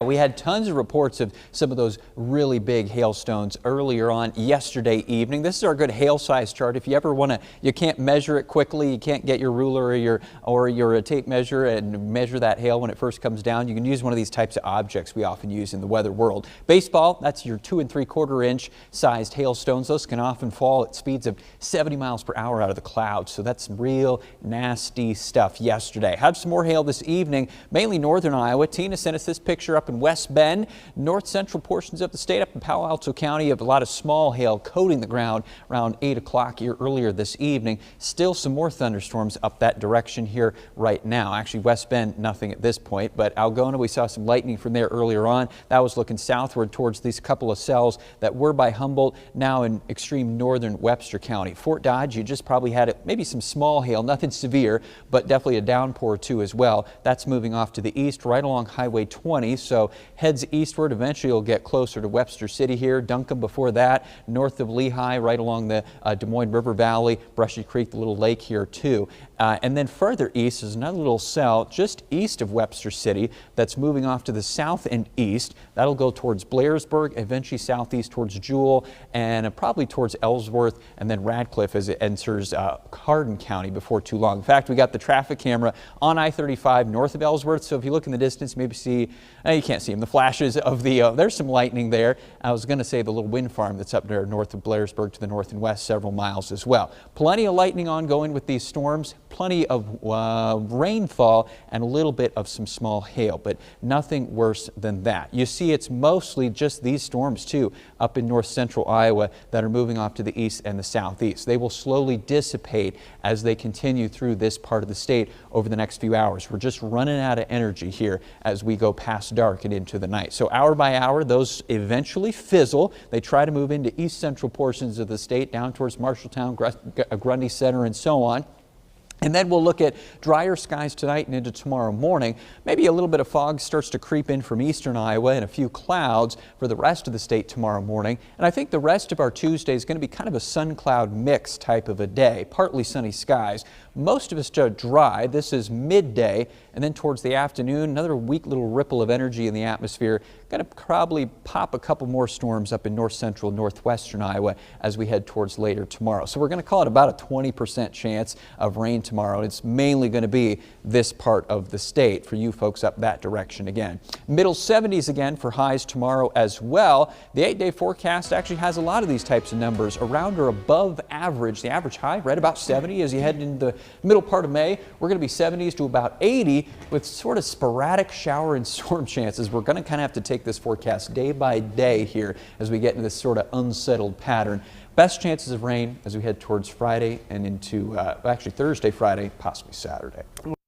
We had tons of reports of some of those really big hailstones earlier on yesterday evening. This is our good hail size chart. If you ever want to, you can't measure it quickly, you can't get your ruler or your tape measure and measure that hail when it first comes down, you can use one of these types of objects we often use in the weather world. Baseball, that's your 2 3/4 inch sized hailstones. Those can often fall at speeds of 70 miles per hour out of the clouds. So that's real nasty stuff yesterday. Had some more hail this evening, mainly northern Iowa. Tina sent us this picture up in West Bend, north central portions of the state. Up in Palo Alto County, of a lot of small hail coating the ground around 8 o'clock earlier this evening. Still some more thunderstorms up that direction here right now. Actually, West Bend, nothing at this point, but Algona, we saw some lightning from there earlier on. That was looking southward towards these couple of cells that were by Humboldt, now in extreme northern Webster County. Fort Dodge, you just probably had maybe some small hail, nothing severe, but definitely a downpour or two as well. That's moving off to the east right along Highway 20. So heads eastward. Eventually you'll get closer to Webster City here. Duncan before that, north of Lehigh, right along the Des Moines River Valley, Brushy Creek, the little lake here too. And then further east is another little cell just east of Webster City that's moving off to the south and east. That'll go towards Blairsburg, eventually southeast towards Jewell, and probably towards Ellsworth, and then Radcliffe as it enters Hardin County before too long. In fact, we got the traffic camera on I-35 north of Ellsworth, so if you look in the distance, maybe see, you can't see them, the flashes of the, there's some lightning there. I was going to say the little wind farm that's up there north of Blairsburg to the north and west several miles as well. Plenty of lightning ongoing with these storms, plenty of rainfall, and a little bit of some small hail, but nothing worse than that. You see it's mostly just these storms too up in north central Iowa that are moving off to the east and the southeast. They will slowly dissipate as they continue through this part of the state over the next few hours. We're just running out of energy here as we go past dark and into the night. So hour by hour, those eventually fizzle. They try to move into east central portions of the state, down towards Marshalltown, Grundy Center, and so on. And then we'll look at drier skies tonight and into tomorrow morning. Maybe a little bit of fog starts to creep in from eastern Iowa and a few clouds for the rest of the state tomorrow morning. And I think the rest of our Tuesday is going to be kind of a sun-cloud mix type of a day, partly sunny skies. Most of us dry. This is midday, and then towards the afternoon, another weak little ripple of energy in the atmosphere. Going to probably pop a couple more storms up in north central, northwestern Iowa as we head towards later tomorrow. So we're going to call it about a 20% chance of rain tomorrow. It's mainly going to be this part of the state for you folks up that direction again. Middle 70s again for highs tomorrow as well. The 8-day forecast actually has a lot of these types of numbers around or above average. The average high right about 70 as you head into the middle part of May. We're going to be 70s to about 80 with sort of sporadic shower and storm chances. We're going to kind of have to take this forecast day by day here as we get into this sort of unsettled pattern. Best chances of rain as we head towards Friday and into actually Thursday, Friday, possibly Saturday.